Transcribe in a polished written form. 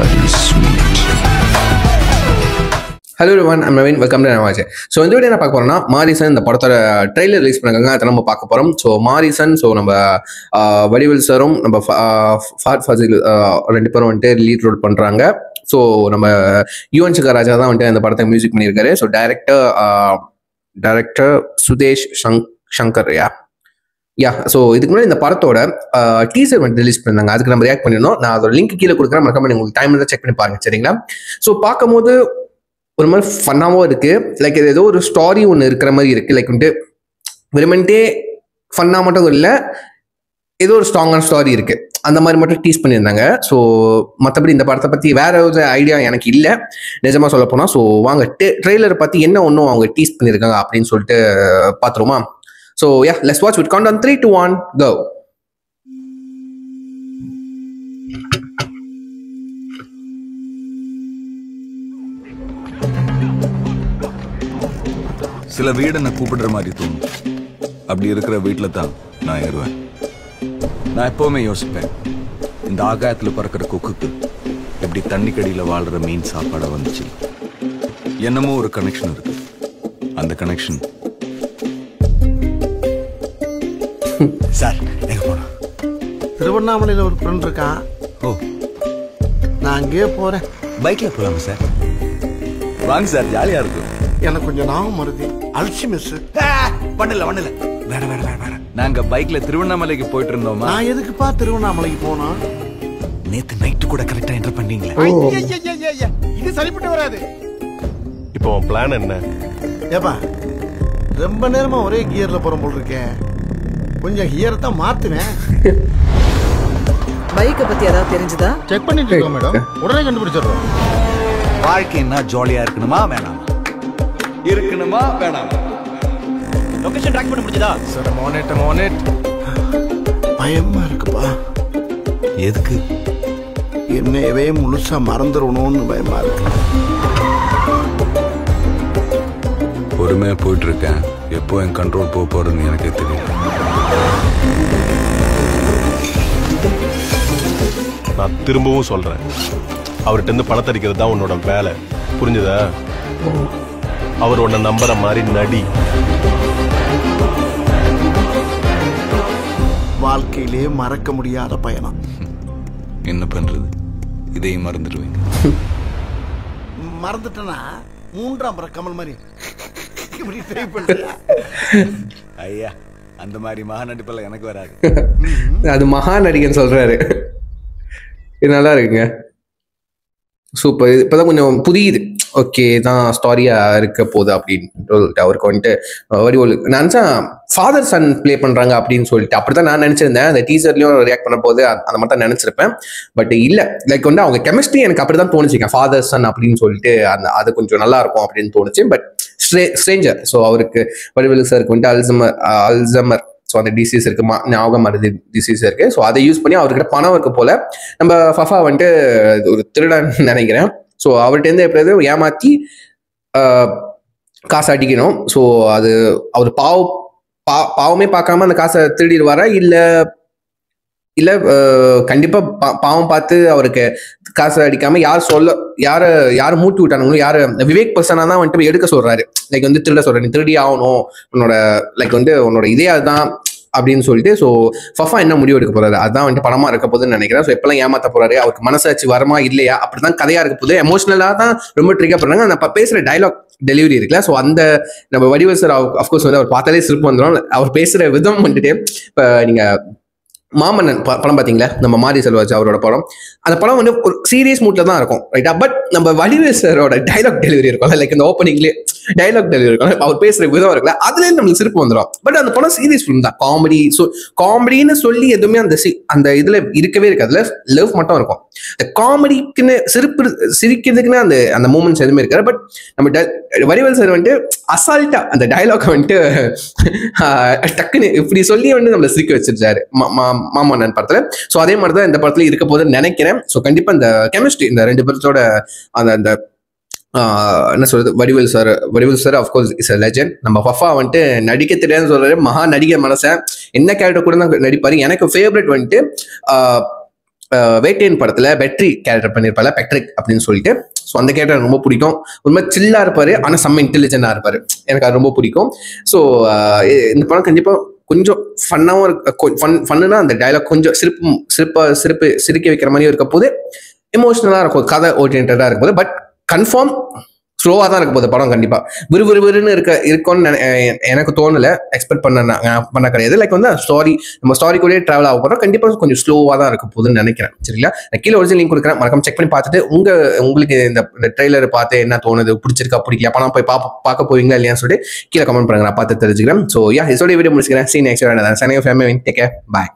bloody sweet. Hello everyone, I'm Naveen. Welcome to Navaje. So இந்த video என்ன பார்க்க போறோம்னா மாரிசன் இந்த படத்தோட ட்ரெய்லர் ரிலீஸ் பண்ணாங்க. அதை நம்ம பார்க்க போறோம். ஸோ மாரிசன் நம்ம வடிவேல் சாரும் நம்ம ஃபாத் ஃபாசில் ரெண்டு பேரும் வந்துட்டு லீட் ரோல் பண்றாங்க. ஸோ நம்ம யுவன் சங்கர் ராஜா தான் வந்துட்டு அந்த படத்தை மியூசிக் பண்ணியிருக்காரு. So director Sudesh Shankar so இதுக்கு முன்னாடி இந்த படத்தோட டீசர் வந்து ரிலீஸ் பண்ணாங்க. அதுக்கு நம்ம ரியாக்ட் பண்ணிருந்தோம். நான் அதோட லிங்க் கீழே கொடுக்குறேன். மறக்காம உங்களுக்கு டைம் இருந்தால் செக் பண்ணி பாருங்க, சரிங்களா? ஸோ பார்க்கும்போது ஒரு மாதிரி ஃபன்னாகவும் இருக்கு. லைக் இது ஏதோ ஒரு ஸ்டாரி ஒன்று இருக்கிற மாதிரி இருக்கு. லைக் வந்துட்டு வெறுமன்ட்டே ஃபன்னாக மட்டும் இல்லை, ஏதோ ஒரு ஸ்ட்ராங்கான ஸ்டாரி இருக்கு, அந்த மாதிரி மட்டும் டீஸ் பண்ணியிருந்தாங்க. ஸோ மற்றபடி இந்த படத்தை பற்றி வேற ஒரு ஐடியா எனக்கு இல்லை, நிஜமாக சொல்ல போனால். ஸோ வாங்க ட்ரெய்லரை பற்றி என்ன ஒன்றும் அவங்க டீஸ் பண்ணியிருக்காங்க அப்படின்னு சொல்லிட்டு பார்த்துருவோமா? So let's watch with count on 3, 2, 1 go. சில வீடு என்ன கூப்பிடுற மாதிரி தோணும். அப்படி இருக்கிற வீட்டில் தான் நான் ஏறுவேன். நான் எப்பவுமே யோசிப்பேன், இந்த ஆகாயத்தில் பறக்கிற கொக்குக்கு எப்படி தண்ணி கடியில் வாழ்ற மீன் சாப்பாடை வந்துச்சு. என்னமோ ஒரு கனெக்ஷன் இருக்கு. அந்த கனெக்ஷன் சார் எங்க போனா? திருவண்ணாமலையில் ஒரு ஃப்ரெண்ட் இருக்கான். ஓ, நான் அங்கேயே போறேன். பைக்ல போலாமா சார்? வாங்க சார், ஜாலியா இருக்கும். எனக்கு கொஞ்சம் ஞாபகம் வருது. அல்சி மிஸ் பண்ணல வேற வேற வேற வேற நாங்க பைக்ல திருவண்ணாமலைக்கு போயிட்டு இருந்தோமா. நான் எதுக்குப்பா திருவண்ணாமலைக்கு போனா? நேத்து நைட்டு கூட கரெக்டா என்டர் பண்ணீங்களே. இது சரிப்பட்டு வராது. இப்போ பிளான் என்ன? ஏப்பா ரொம்ப நேரமா ஒரே கியர்ல போற போல் இருக்கேன். கொஞ்சம் கியர் தான் மாத்துவேன். பைக்கை பத்தி ஏதாவது தெரிஞ்சுதா? செக் பண்ணிட்டு இருக்கோம் மேடம், உடனே கண்டுபிடிச்சிடுறோம். வாழ்க்கைன்னா ஜாலியா இருக்கணுமா வேணாமா? இருக்கணுமா வேணாமா? லொகேஷன் ட்ராக் பண்ண முடிஞ்சதா? சார் மோனேட் பயமா இருக்குப்பா. எதுக்கு? என்னையவே முழுசா மறந்துடணும்னு பயமா இருக்கு. பொறுமையா போயிட்டு இருக்கேன். எப்போ என் கண்ட்ரோல் போக போறதுன்னு எனக்கே தெரியல. நான் திரும்பவும் சொல்றேன், அவர்கிட்ட இருந்து பணத்தை அடிக்கிறது தான் உன்னோட வேலை, புரிஞ்சுதா? அவர் உன்னை நம்புற மாதிரி நடி. வாழ்க்கையிலே மறக்க முடியாத பயணம். என்ன பண்றது, இதையும் மறந்துடுவேன். மறந்துட்டேன்னா 3ஆம் முறை கமல் மாதிரி இப்படி ட்ரை பண்றியா? ஐயா, அந்த மாதிரி மகா நடிப்பெல்லாம் எனக்கு வராது. அது மகா நடிகன் சொல்றாரு. இது நல்லா இருக்குங்க, சூப்பர். இப்பதான் கொஞ்சம் புரியுது. ஓகே தான் ஸ்டாரியா இருக்க போகுது அப்படின்னு அவருக்கு வந்துட்டு வடிவோல் நினைச்சா ஃபாதர் சன் பிளே பண்றாங்க அப்படின்னு சொல்லிட்டு அப்படிதான் நான் நினைச்சிருந்தேன். அந்த டீசர்லயும் ரியாக்ட் பண்ண போது அந்த மாதிரி தான் நினைச்சிருப்பேன். பட் இல்ல, லைக் வந்து அவங்க கெமிஸ்ட்ரி எனக்கு அப்படிதான் தோணுச்சுங்க. ஃபாதர் சன் அப்படின்னு சொல்லிட்டு அது கொஞ்சம் நல்லா இருக்கும் அப்படின்னு தோணுச்சு. பட் ஸ்ட்ரேஞ்சர், ஸோ அவருக்கு வடிவேலு சாருக்கு வந்துட்டு அல்சமர், ஸோ அந்த டிசீஸ் இருக்கு, ஞாபகம் மருதி டிசீஸ் இருக்கு. ஸோ அதை யூஸ் பண்ணி அவர்கிட்ட பணம் இருக்கு போல. நம்ம ஃபஃபா வந்துட்டு ஒரு திருடன் நினைக்கிறேன். ஸோ அவர்கிட்ட எப்படியாவது ஏமாத்தி காசை அடிக்கணும். ஸோ அது அவர் பாவமே பார்க்காம அந்த காசை திருடிடுவாரா இல்ல கண்டிப்பா பாவம் பார்த்து அவருக்கு காசை அடிக்காம யாரை மூட்டி விட்டானுங்களோ, யாரு விவேக் பர்சனா தான் வந்துட்டு எடுக்க சொல்றாரு. லைக் வந்து திருட சொல்ற, நீ திருடி ஆகணும், உன்னோட லைக் வந்து உன்னோட இதே அதுதான் அப்படின்னு சொல்லிட்டு. ஸோ ஃபஃபா என்ன முடிவு எடுக்க போறாரு, அதுதான் வந்துட்டு பணமா இருக்க போகுதுன்னு நினைக்கிறேன். ஸோ எப்பெல்லாம் ஏமாத்த போறாரு, அவருக்கு மனசாட்சி வரமா இல்லையா, அப்படிதான் கதையா இருக்க போகுது. எமோஷனலா தான் ரொம்ப ட்ரிகர் பண்றாங்க. அந்த பேசுற டைலாக் டெலிவரி இருக்குல்ல, ஸோ அந்த நம்ம வடிவேல் சார் அஃப்கோர்ஸ் வந்து அவர் பார்த்தாலே சிரிப்பு வந்துடும். அவர் பேசுற விதம் வந்துட்டு இப்போ நீங்க மாமன்னன் படம் பார்த்தீங்களா, நம்ம மாரி செல்வராஜ் அவரோட படம், அந்த படம் வந்து ஒரு சீரியஸ் மூட்ல தான் இருக்கும், ரைட்டா? பட் நம்ம வடிவேல் சாரோட டைலாக் டெலிவரி இருக்கும், லைக் இந்த ஓப்பனிங்லேயே டைலாக் டெலிவரி இருக்கும், அவர் பேசுற விதம் இருக்குல்ல, அதுலேயே நம்மளுக்கு சிரிப்பு வந்துடும். பட் அந்த படம் சீரியஸ் ஃபிலிம் தான், காமெடி. ஸோ காமெடின்னு சொல்லி எதுவுமே அந்த இதுல இருக்கவே இருக்காது. அதுல லவ் மட்டும் இருக்கும். இந்த காமெடிக்குன்னு சிரிக்கிறதுக்குன்னு அந்த மூமெண்ட்ஸ் எதுவுமே இருக்காது. பட் நம்ம வடிவேல் சார் வந்துட்டு அசால்ட்டா அந்த டைலாக் வந்துட்டு டக்குன்னு இப்படி சொல்லி வந்து நம்மளை சிரிக்க வச்சிருச்சாரு மாமன்னன் படத்துல. ஸோ அதே மாதிரி தான் இந்த படத்துல இருக்க போதுன்னு நினைக்கிறேன். ஸோ கண்டிப்பா இந்த கெமிஸ்ட்ரி இந்த ரெண்டு பேர்த்தோட அந்த என்ன சொல்றது, Vadivel sir of course is a legend. நம்ம ஃபஃபா வந்துட்டு நடிக்க தெரியாதுன்னு சொல்றாரு, மகா நடிகர் மனசன், என்ன கேரக்டர் கூட தான் நடிப்பாரு. எனக்கு ஃபேவரட் வந்துட்டு வேட்டையன் படத்துல பெட்ரி கேரக்டர் பண்ணிருப்பால, பெட்ரிக் அப்படின்னு சொல்லிட்டு. ஸோ அந்த கேரக்டர் ரொம்ப பிடிக்கும். ரொம்ப சில்லா இருப்பாரு, ஆனா செம்ம இன்டெலிஜென்டா இருப்பாரு. எனக்கு அது ரொம்ப பிடிக்கும். ஸோ இந்த படம் கண்டிப்பா கொஞ்சம் ஃபன்னாவும் இருக்கு. ஃபன்னுனா அந்த டைலாக் கொஞ்சம் சிரிக்க வைக்கிற மாதிரியும் இருக்க போது, எமோஷனலா இருக்கும், கதை ஓரியன்டா இருக்கும் போது. பட் கன்ஃபார்ம் ஸ்லோவா தான் இருக்க போகுது படம். கண்டிப்பா விறுவிறுன்னு இருக்கும்னு எனக்கு தோணல. எக்ஸ்பெக்ட் பண்ண கிடையாது. லைக் வந்து நம்ம ஸ்டாரி கூட டிராவல் ஆக போறோம். கண்டிப்பா கொஞ்சம் ஸ்லோவா தான் இருக்க போகுதுன்னு நினைக்கிறேன். சரிங்களா? நான் கீழே ஒரிஜினல் லிங்க் கொடுக்குறேன், மறக்காம செக் பண்ணி பார்த்துட்டு உங்களுக்கு இந்த ட்ரெய்லர் பார்த்து என்ன தோணுது, பிடிச்சிருக்கா பிடிக்கல, பணம் போய் பார்க்க போவீங்களா இல்லையான்னு சொல்லிட்டு கீழே கமெண்ட் பண்ணுங்க, நான் பார்த்து தெரிஞ்சுக்கிறேன். ஸோ இதோட வீடியோ முடிச்சுக்கிறேன். Seen next. பாய்.